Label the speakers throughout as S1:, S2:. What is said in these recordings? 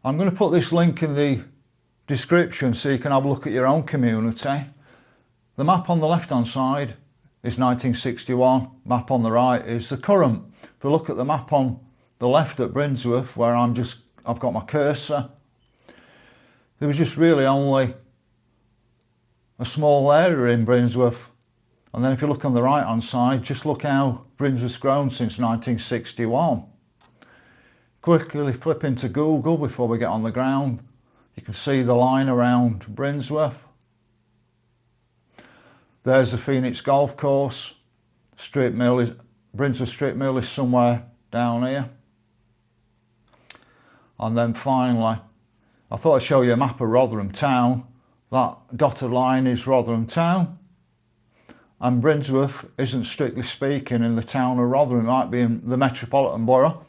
S1: I'm going to put this link in the description so you can have a look at your own community. The map on the left hand side is 1961, map on the right is the current. If we look at the map on the left at Brinsworth, where I've got my cursor, there was just really only a small area in Brinsworth. And then if you look on the right hand side, just look how Brinsworth's grown since 1961. Quickly flip into Google before we get on the ground. You can see the line around Brinsworth. There's the Phoenix Golf Course. Brinsworth Strip Mill is somewhere down here. And then finally, I thought I'd show you a map of Rotherham Town. That dotted line is Rotherham Town. And Brinsworth isn't strictly speaking in the town of Rotherham. It might be in the Metropolitan Borough,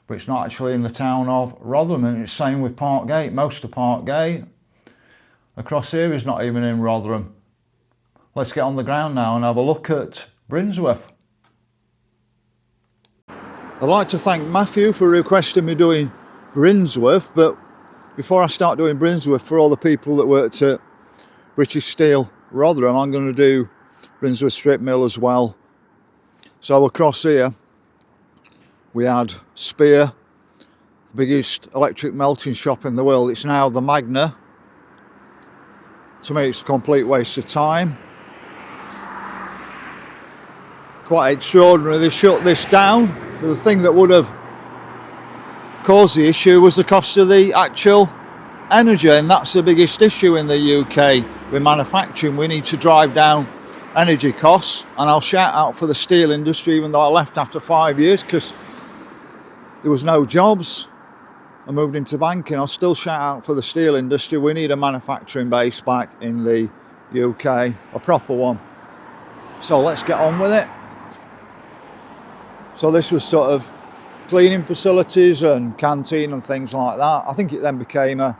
S1: but it's not actually in the town of Rotherham. And it's the same with Parkgate. Most of Parkgate across here is not even in Rotherham. Let's get on the ground now and have a look at Brinsworth. I'd like to thank Matthew for requesting me doing Brinsworth, but before I start doing Brinsworth, for all the people that worked at British Steel Rotherham, I'm going to do Brinsworth Strip Mill as well. So across here we had Spear, the biggest electric melting shop in the world. It's now the Magna. To me it's a complete waste of time. Quite extraordinary, they shut this down. But the thing that would have caused the issue was the cost of the actual energy, and that's the biggest issue in the UK with manufacturing. We need to drive down energy costs, and I'll shout out for the steel industry, even though I left after 5 years because there was no jobs. I moved into banking. I'll still shout out for the steel industry. We need a manufacturing base back in the UK, a proper one. So let's get on with it. So this was sort of cleaning facilities and canteen and things like that. I think it then became a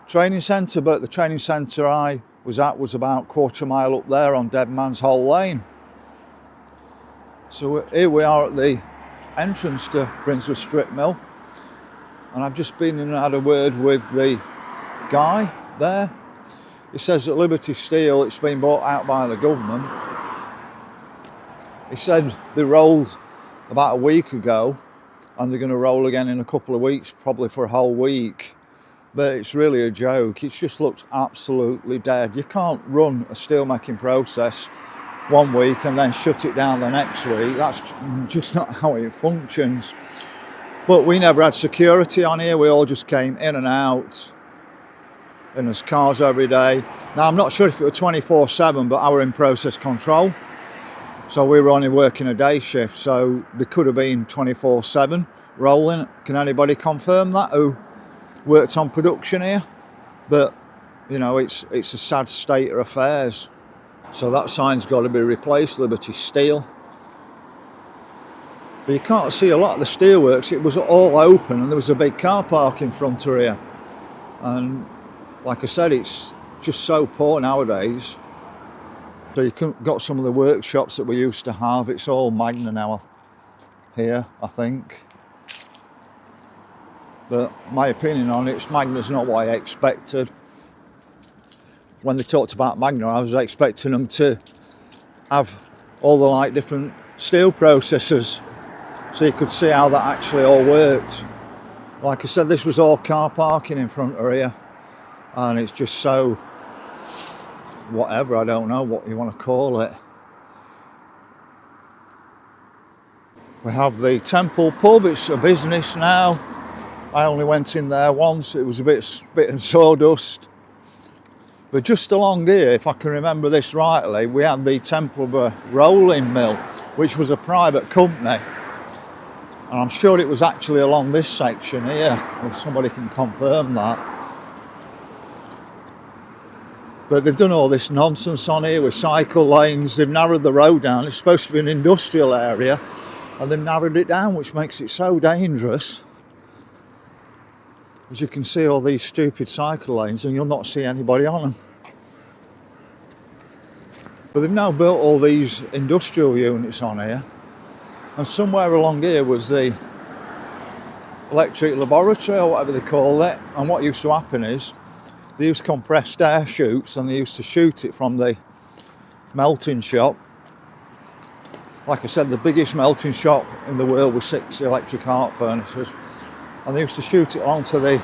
S1: training centre, but the training centre I was at was about a quarter mile up there on Dead Man's Hole Lane. So here we are at the entrance to Brinsworth Strip Mill, and I've just been in and had a word with the guy there. He says that Liberty Steel, it's been bought out by the government. He said they rolled about a week ago and they're going to roll again in a couple of weeks, probably for a whole week. But it's really a joke. It just looks absolutely dead. You can't run a steelmaking process 1 week and then shut it down the next week. That's just not how it functions. But we never had security on here. We all just came in and out in his cars every day. Now, I'm not sure if it was 24/7, but I were in process control. So we were only working a day shift, so they could have been 24/7 rolling. Can anybody confirm that who worked on production here? But you know, it's a sad state of affairs. So that sign's got to be replaced, Liberty Steel. But you can't see a lot of the steelworks. It was all open and there was a big car park in front of here. And like I said, it's just so poor nowadays. So you've got some of the workshops that we used to have. It's all Magna now here, I think. But my opinion on it, Magna's not what I expected. When they talked about Magna, I was expecting them to have all the different steel processes, so you could see how that actually all worked. Like I said, this was all car parking in front of here, and it's just so whatever, I don't know what you want to call it. We have the Temple pub. It's a business now. I only went in there once. It was a bit spit and sawdust. But just along here, if I can remember this rightly, we had the Temple rolling mill, which was a private company. And I'm sure it was actually along this section here, if somebody can confirm that. But they've done all this nonsense on here with cycle lanes. They've narrowed the road down. It's supposed to be an industrial area, and they've narrowed it down, which makes it so dangerous. As you can see, all these stupid cycle lanes, and you'll not see anybody on them. But they've now built all these industrial units on here, and somewhere along here was the electric laboratory or whatever they call it. And what used to happen is they used compressed air chutes and they used to shoot it from the melting shop. Like I said, the biggest melting shop in the world was 6 electric arc furnaces, and they used to shoot it onto the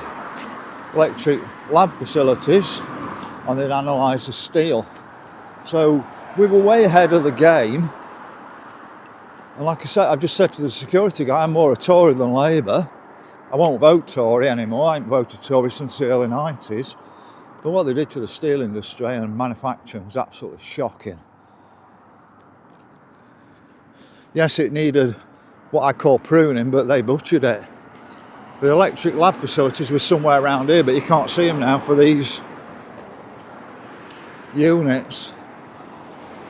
S1: electric lab facilities and they'd analyse the steel. So we were way ahead of the game. And like I said, I've just said to the security guy, I'm more a Tory than Labour. I won't vote Tory anymore. I ain't voted Tory since the early 90s. But what they did to the steel industry and manufacturing was absolutely shocking. Yes, it needed what I call pruning, but they butchered it. The electric lab facilities were somewhere around here, but you can't see them now for these units.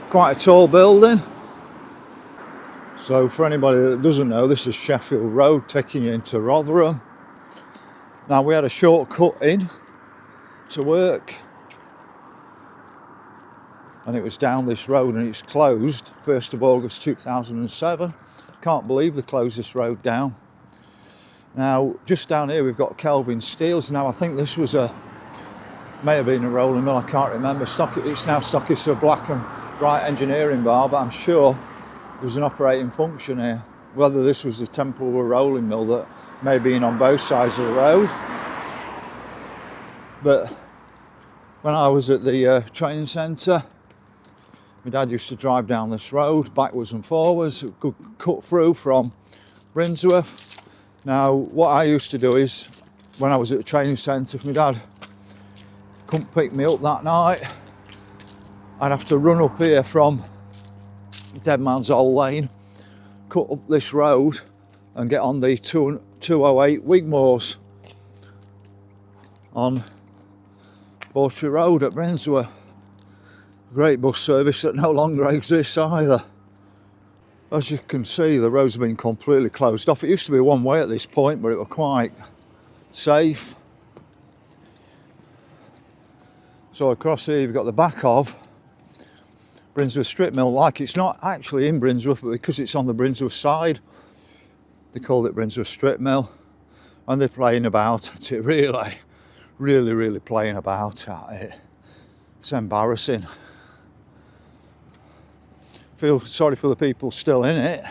S1: Quite a tall building. So for anybody that doesn't know, this is Sheffield Road taking you into Rotherham. Now we had a shortcut in to work, and it was down this road, and it's closed 1st of August 2007. Can't believe they closed this road down. Now just down here we've got Kelvin Steels. Now I think this was may have been a rolling mill, I can't remember. It's now Stockist of Black and Bright Engineering Bar, but I'm sure there was an operating function here. Whether this was the Temple or rolling mill that may have been on both sides of the road. But when I was at the training centre, my dad used to drive down this road backwards and forwards. It could cut through from Brinsworth. Now what I used to do is, when I was at the training centre, if my dad couldn't pick me up that night, I'd have to run up here from Dead Man's Old Lane, cut up this road and get on the 208 Wigmore's on Bawtry Road at Brinsworth. Great bus service that no longer exists either. As you can see, the road's been completely closed off. It used to be one way at this point, but it was quite safe. So across here you've got the back of Brinsworth Strip Mill. Like, it's not actually in Brinsworth, but because it's on the Brinsworth side, they called it Brinsworth Strip Mill. And they're playing about at it, really playing about at it. It's embarrassing. Feel sorry for the people still in it.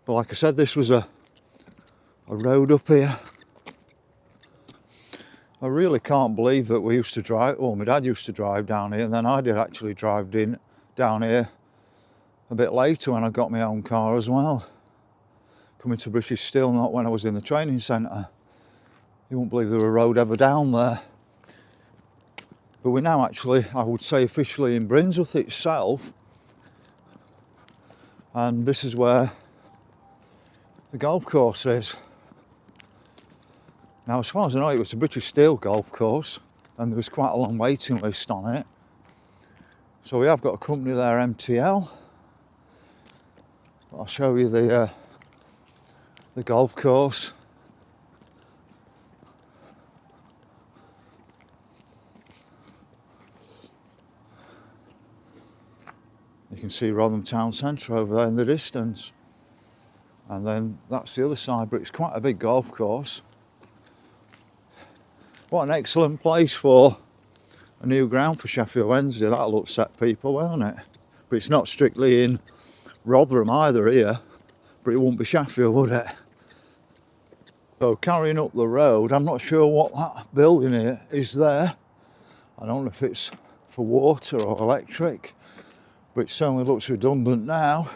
S1: But like I said, this was a road up here. I really can't believe that we used to drive, well, my dad used to drive down here, and then I did actually drive down here a bit later when I got my own car as well. Coming to British Steel, not when I was in the training centre. You won't believe there was a road ever down there. But we're now actually, I would say, officially in Brinsworth itself. And this is where the golf course is. Now, as far as I know, it was a British Steel golf course, and there was quite a long waiting list on it. So we have got a company there, MTL. I'll show you the golf course. You can see Rotherham Town Centre over there in the distance. And then that's the other side, but it's quite a big golf course. What an excellent place for a new ground for Sheffield Wednesday. That'll upset people, won't it? But it's not strictly in Rotherham either here, but it wouldn't be Sheffield, would it? So carrying up the road, I'm not sure what that building here is there. I don't know if it's for water or electric, but it certainly looks redundant now.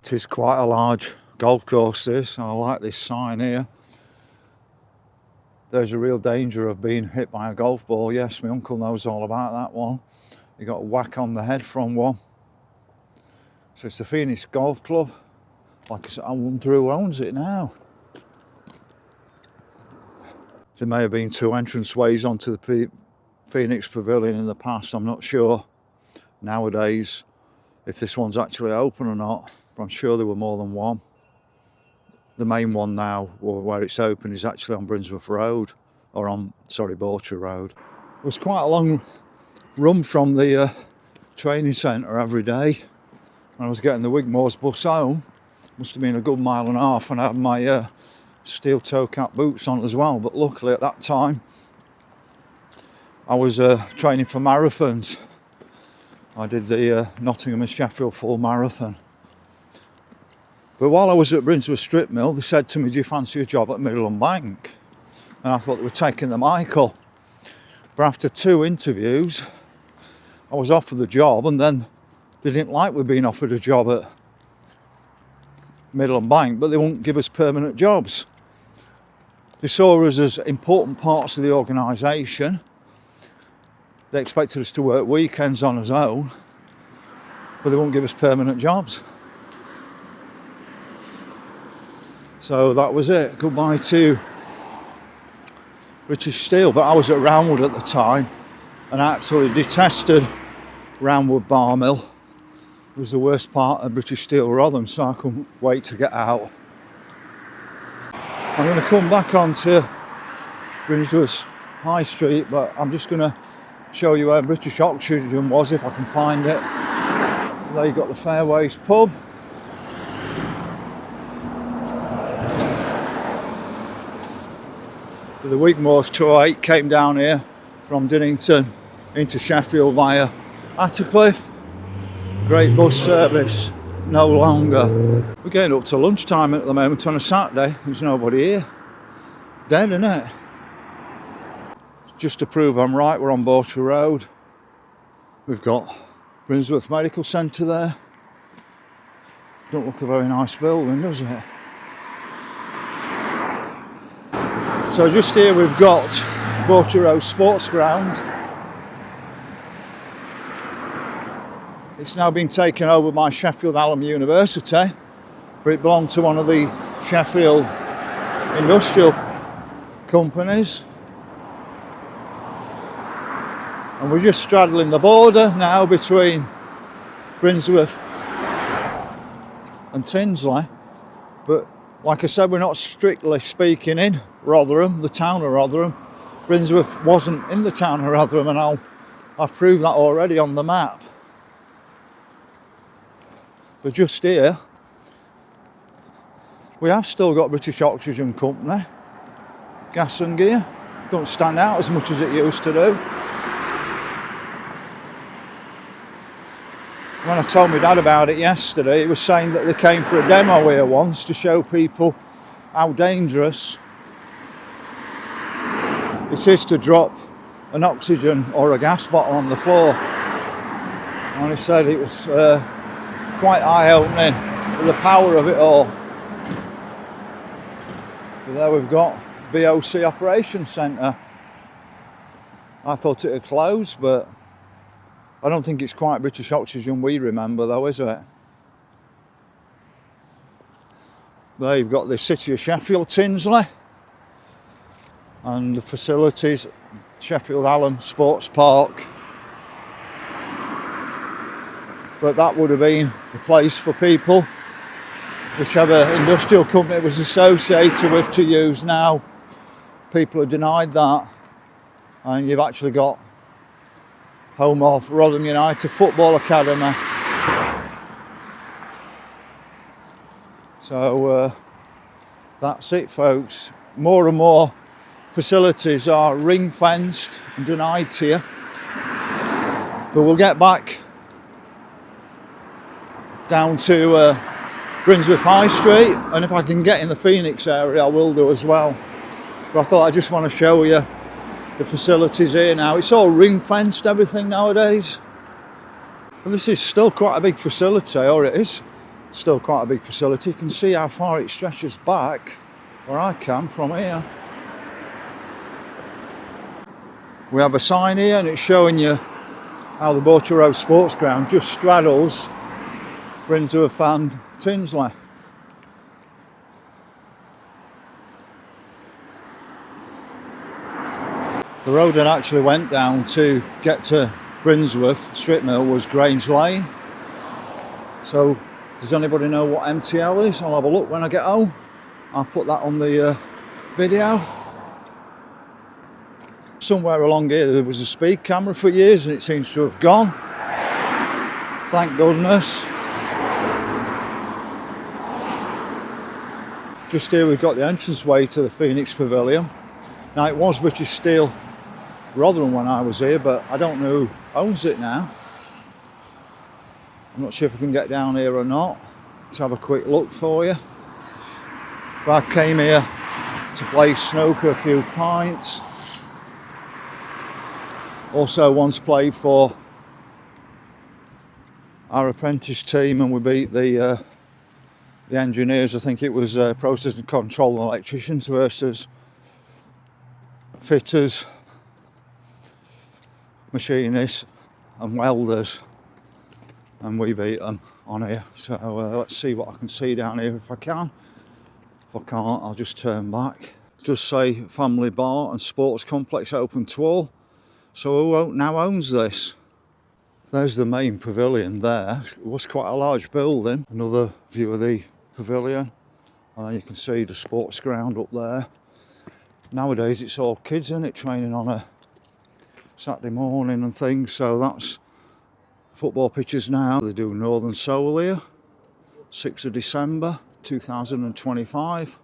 S1: It is quite a large golf course, this. I like this sign here. There's a real danger of being hit by a golf ball. Yes, my uncle knows all about that one. He got a whack on the head from one. So it's the Phoenix Golf Club. Like I said, I wonder who owns it now. There may have been 2 entranceways onto the Phoenix Pavilion in the past, I'm not sure nowadays if this one's actually open or not, but I'm sure there were more than one. The main one now, or where it's open, is actually on Brinsworth Road, or on, Bawtry Road. It was quite a long run from the training centre every day when I was getting the Wigmore's bus home. Must have been a good mile and a half, and I had my steel toe cap boots on as well. But luckily at that time I was training for marathons. I did the Rotherham and Sheffield full marathon. But while I was at Brinsworth strip mill, they said to me, do you fancy a job at Pavilion? And I thought they were taking the Michael. But after 2 interviews, I was offered the job, and then they didn't like we being offered a job at Middle and Bank, but they wouldn't give us permanent jobs. They saw us as important parts of the organisation. They expected us to work weekends on our own, but they won't give us permanent jobs. So that was it. Goodbye to British Steel. But I was at Roundwood at the time, and I absolutely detested Roundwood Bar Mill. It was the worst part of British Steel Rotherham, so I couldn't wait to get out. I'm going to come back onto Brinsworth High Street, but I'm just going to show you where British Oxygen was, if I can find it. There you've got the Fairways pub. The Wigmore's 208 came down here from Dinnington into Sheffield via Attercliffe. Great bus service, no longer. We're getting up to lunchtime at the moment on a Saturday. There's nobody here. Dead, isn't it? Just to prove I'm right, we're on Borcher Road. We've got Brinsworth Medical Centre there. Don't look a very nice building, does it? So just here we've got Borcher Road Sports Ground. It's now been taken over by Sheffield Hallam University, but it belonged to one of the Sheffield industrial companies. And we're just straddling the border now between Brinsworth and Tinsley. But like I said, we're not strictly speaking in Rotherham, the town of Rotherham. Brinsworth wasn't in the town of Rotherham, and I've proved that already on the map. But just here, we have still got British Oxygen Company, gas and gear. Don't stand out as much as it used to do. When I told my dad about it yesterday, he was saying that they came for a demo here once to show people how dangerous it is to drop an oxygen or a gas bottle on the floor. And he said it was quite eye-opening with the power of it all. But there we've got BOC Operations Centre. I thought it had closed, but I don't think it's quite British Oxygen we remember though, is it? There you've got the City of Sheffield Tinsley and the facilities, Sheffield Hallam Sports Park. But that would have been the place for people, whichever industrial company it was associated with, to use now. People have denied that, and you've actually got home of Rotherham United Football Academy. So that's it, folks. More and more facilities are ring-fenced and denied to you. But we'll get back down to Brinsworth High Street, and if I can get in the Phoenix area I will do as well. But I thought I just want to show you the facilities here now. It's all ring-fenced, everything nowadays. But this is still quite a big facility, or it is still quite a big facility. You can see how far it stretches back, where I can from here. We have a sign here and it's showing you how the Borcher Road Sports Ground just straddles Brinsworth and Tinsley. The road that actually went down to get to Brinsworth strip mill was Grange Lane. So does anybody know what MTL is? I'll have a look when I get home. I'll put that on the video. Somewhere along here there was a speed camera for years and it seems to have gone. Thank goodness. Just here we've got the entranceway to the Phoenix Pavilion. Now it was British Steel Rotherham when I was here, but I don't know who owns it now. I'm not sure if I can get down here or not. Let's have a quick look for you. But I came here to play snooker, a few pints. Also once played for our apprentice team and we beat the engineers. I think it was process and control electricians versus fitters, machinists and welders, and we beat them on here. So let's see what I can see down here if I can. If I can't, I'll just turn back. Just say family bar and sports complex open to all. So who now owns this? There's the main pavilion there. It was quite a large building. Another view of the pavilion. And then you can see the sports ground up there. Nowadays it's all kids, isn't it, training on a Saturday morning and things. So that's football pitches now. They do Northern Soul here, 6th of December 2025.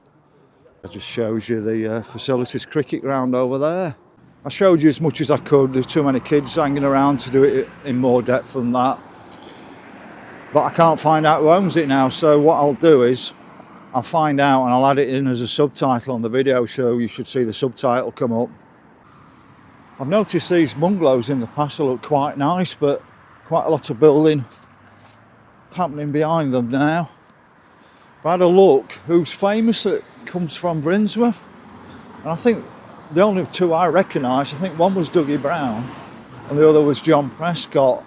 S1: That just shows you the facilities cricket ground over there. I showed you as much as I could. There's too many kids hanging around to do it in more depth than that. But I can't find out who owns it now. So what I'll do is I'll find out and I'll add it in as a subtitle on the video, so you should see the subtitle come up. I've noticed these bungalows in the past look quite nice, but quite a lot of building happening behind them now. If I had a look who's famous that comes from Brinsworth, and I think the only two I recognise, I think one was Dougie Brown and the other was John Prescott.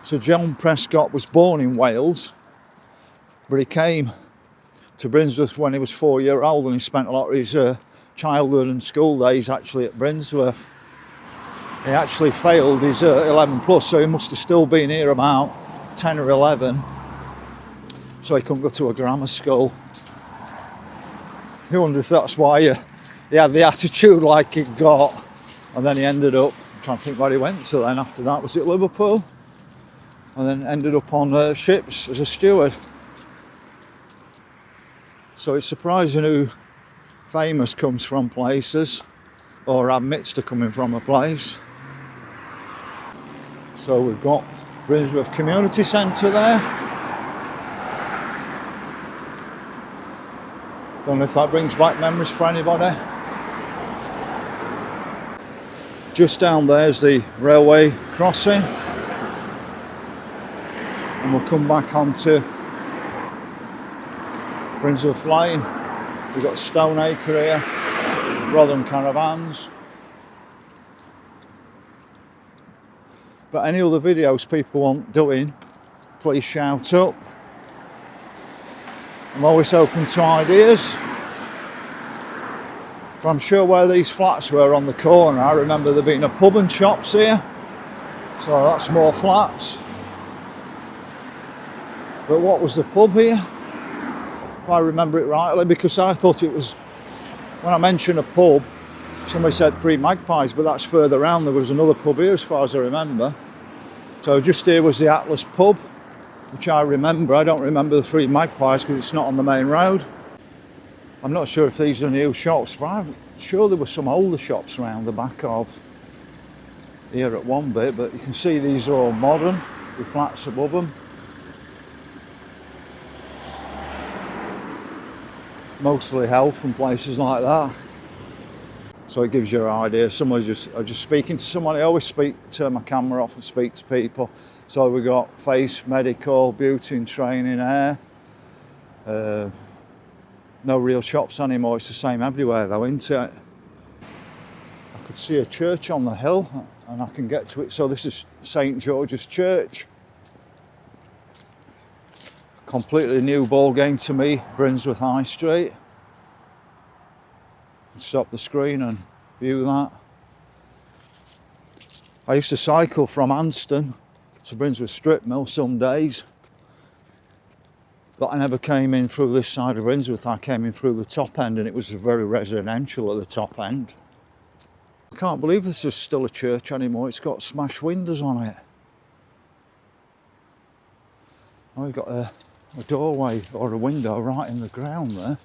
S1: So John Prescott was born in Wales, but he came to Brinsworth when he was 4 years old, and he spent a lot of his childhood and school days actually at Brinsworth. He actually failed his 11 plus, so he must have still been here about 10 or 11. So he couldn't go to a grammar school. I wonder if that's why he had the attitude like he got. And then he ended up, I'm trying to think where he went to then after that. Was it Liverpool? And then ended up on ships as a steward. So it's surprising who famous comes from places or admits to coming from a place. So we've got Brinsworth Community Centre there. Don't know if that brings back memories for anybody. Just down there's the railway crossing. And we'll come back onto Brinsworth Lane. We've got Stoneacre here, Rotherham caravans. But any other videos people want doing, please shout up. I'm always open to ideas. But I'm sure where these flats were on the corner, I remember there being a pub and shops here. So that's more flats. But what was the pub here? If I remember it rightly, because I thought it was, when I mentioned a pub, somebody said Three Magpies, but that's further around. There was another pub here as far as I remember. So just here was the Atlas pub, which I remember. I don't remember the Three Magpies because it's not on the main road. I'm not sure if these are new shops, but I'm sure there were some older shops around the back of here at one bit, but you can see these are all modern with flats above them. Mostly health and places like that. So it gives you an idea. I'm just speaking to someone. I always turn my camera off and speak to people. So we've got face, medical, beauty and training, hair. No real shops anymore. It's the same everywhere though, isn't it? I could see a church on the hill and I can get to it. So this is St George's Church. Completely new ball game to me, Brinsworth High Street. Stop the screen and view that. I used to cycle from Anston to Brinsworth Strip Mill some days, but I never came in through this side of Brinsworth. I came in through the top end and it was very residential at the top end. I can't believe this is still a church anymore. It's got smashed windows on it. Oh, you've got a doorway or a window right in the ground there.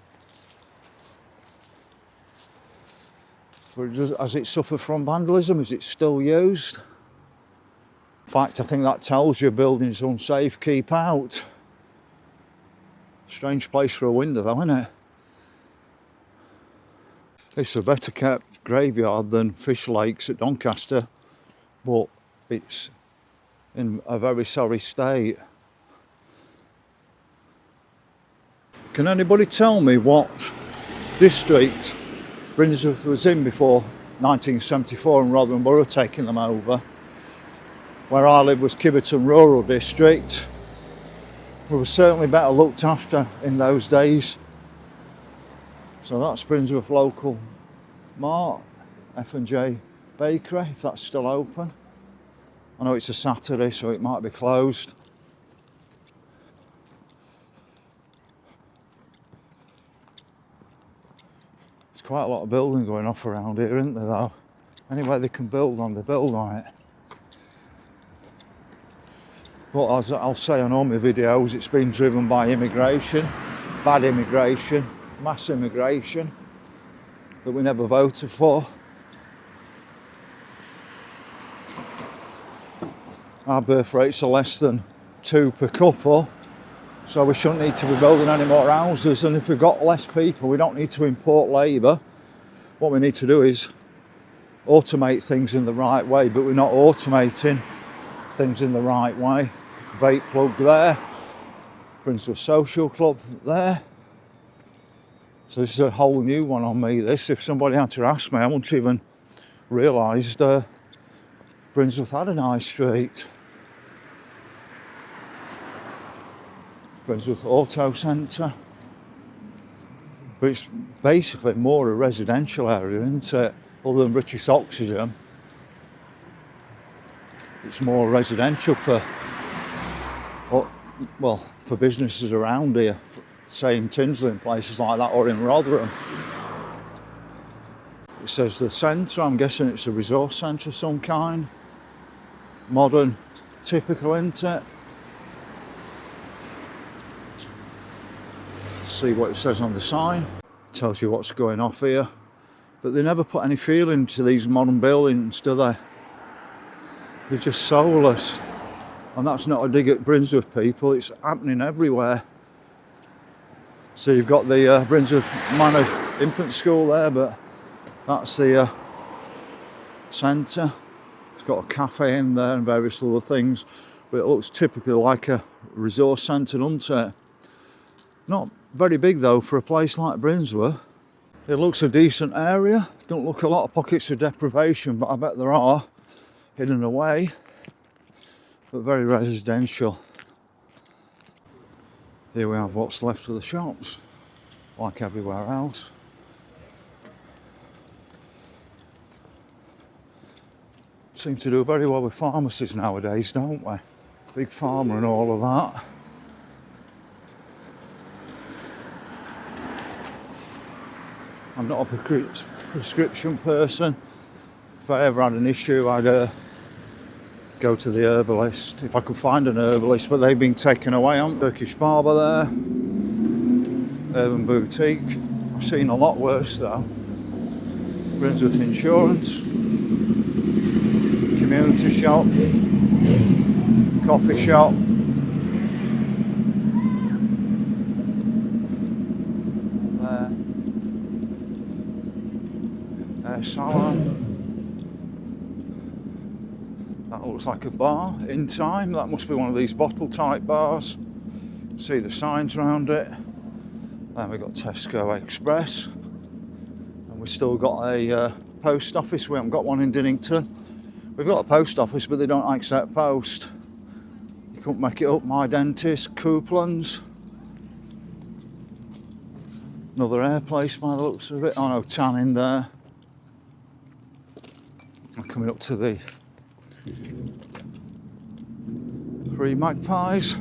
S1: Has it suffered from vandalism? Is it still used? In fact, I think that tells you building's unsafe, keep out. Strange place for a window though, isn't it? It's a better kept graveyard than Fish Lakes at Doncaster, but it's in a very sorry state. Can anybody tell me what district Brinsworth was in before 1974 and Rotherham Borough taking them over? Where I live was Kiverton Rural District. We were certainly better looked after in those days. So that's Brinsworth Local Mart, F&J Bakery, if that's still open. I know it's a Saturday, so it might be closed. There's quite a lot of building going off around here, isn't there though? Anywhere they can build on, they build on it. But as I'll say on all my videos, it's been driven by immigration, bad immigration, mass immigration that we never voted for. Our birth rates are less than 2 per couple, so we shouldn't need to be building any more houses. And if we've got less people, we don't need to import labour. What we need to do is automate things in the right way, but we're not automating things in the right way. Vape plug there, Brinsworth Social Club there. So this is a whole new one on me, this. If somebody had to ask me, I wouldn't even realised Brinsworth had an high street. Brinsworth Auto Centre. But it's basically more a residential area, isn't it? Other than British Oxygen. It's more residential for businesses around here, say in Tinsley and places like that, or in Rotherham. It says the centre, I'm guessing it's a resource centre of some kind. Modern, typical, isn't it? See what it says on the sign. Tells you what's going off here. But they never put any feel into these modern buildings, do they? They're just soulless. And that's not a dig at Brinsworth people, it's happening everywhere. So you've got the Brinsworth Manor Infant School there, but that's the centre. It's got a cafe in there and various other things, but it looks typically like a resource centre, doesn't it? Not very big though for a place like Brinsworth. It looks a decent area. Don't look a lot of pockets of deprivation, but I bet there are, hidden away. But very residential. Here we have what's left of the shops, like everywhere else. Seem to do very well with pharmacies nowadays, don't we? Big Pharma and all of that. I'm not a prescription person. If I ever had an issue, I'd go to the herbalist, if I could find an herbalist, but they've been taken away. Turkish barber there, Urban Boutique. I've seen a lot worse though. Brinsworth Insurance, community shop, coffee shop. Hair salon. That looks like a bar in time. That must be one of these bottle type bars. See the signs around it. Then we've got Tesco Express. And we've still got a post office. We haven't got one in Dinnington. We've got a post office, but they don't accept post. You couldn't make it up. My Dentist, Couplands. Another air place by the looks of it. Oh no, tan in there. I'm coming up to the 3 Magpies.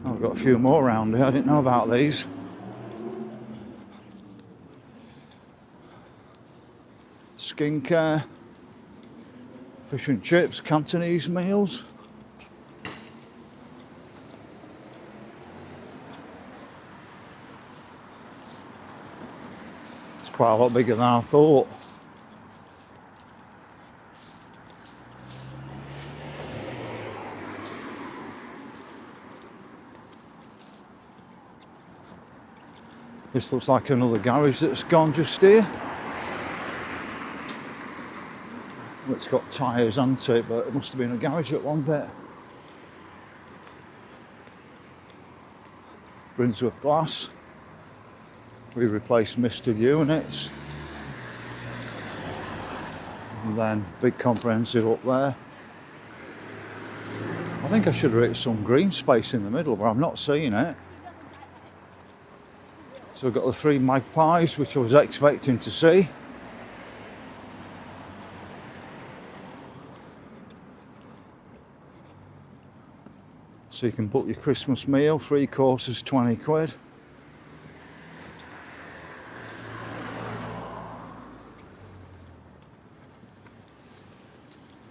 S1: Oh, we've got a few more around here. I didn't know about these. Skincare, fish and chips, Cantonese meals. It's quite a lot bigger than I thought. This looks like another garage that's gone just here. It's got tyres onto it, but it must have been a garage at one bit. Brinsworth glass. We replaced misted units. And then big comprehensive up there. I think I should have hit some green space in the middle, but I'm not seeing it. So we've got the 3 magpies, which I was expecting to see. So you can book your Christmas meal, 3 courses, 20 quid.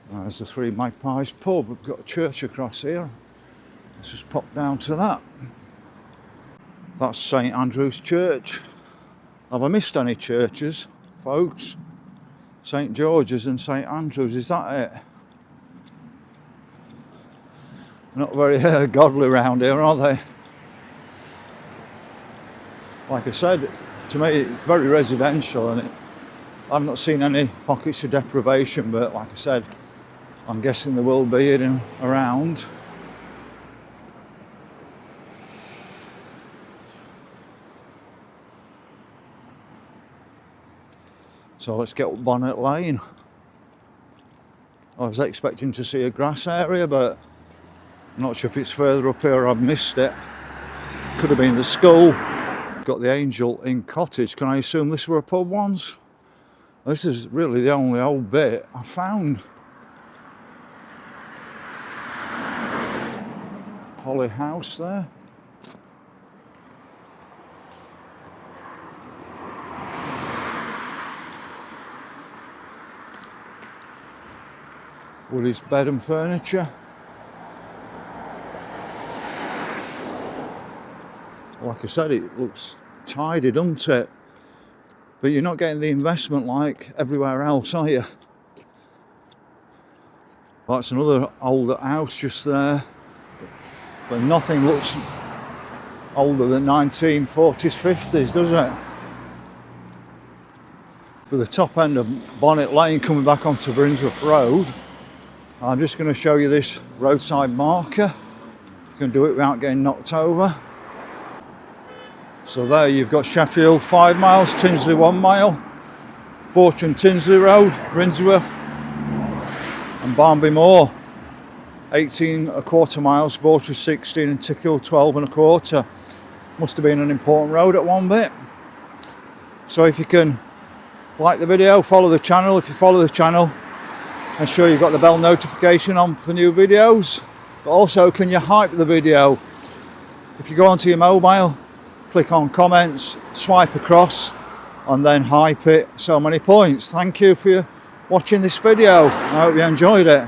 S1: There's the 3 Magpies pub. We've got a church across here. Let's just pop down to that. That's St Andrew's Church. Have I missed any churches, folks? St George's and St Andrew's, is that it? Not very godly around here, are they? Like I said, to me it's very residential, and I've not seen any pockets of deprivation, but like I said, I'm guessing there will be in and around. So let's get up Bonnet Lane. I was expecting to see a grass area, but I'm not sure if it's further up here or I've missed it. Could have been the school. Got the Angel Inn Cottage. Can I assume this were a pub once? This is really the only old bit I found. Holly House there. Woody's Bed and Furniture. Like I said, it looks tidy, doesn't it? But you're not getting the investment like everywhere else, are you? Well, that's another older house just there. But nothing looks older than 1940s, 50s, does it? With the top end of Bonnet Lane coming back onto Brinsworth Road, I'm just going to show you this roadside marker. You can do it without getting knocked over. So there you've got Sheffield 5 miles, Tinsley 1 mile, Borcham Tinsley Road, Brinsworth, and Barnby Moor 18¼ miles, Borcham 16 and Tickhill 12¼ Must have been an important road at one bit. So if you can like the video, follow the channel. If you follow the channel, ensure you've got the bell notification on for new videos. But also, can you hype the video? If you go onto your mobile, click on comments, swipe across, and then hype it so many points. Thank you for watching this video. I hope you enjoyed it.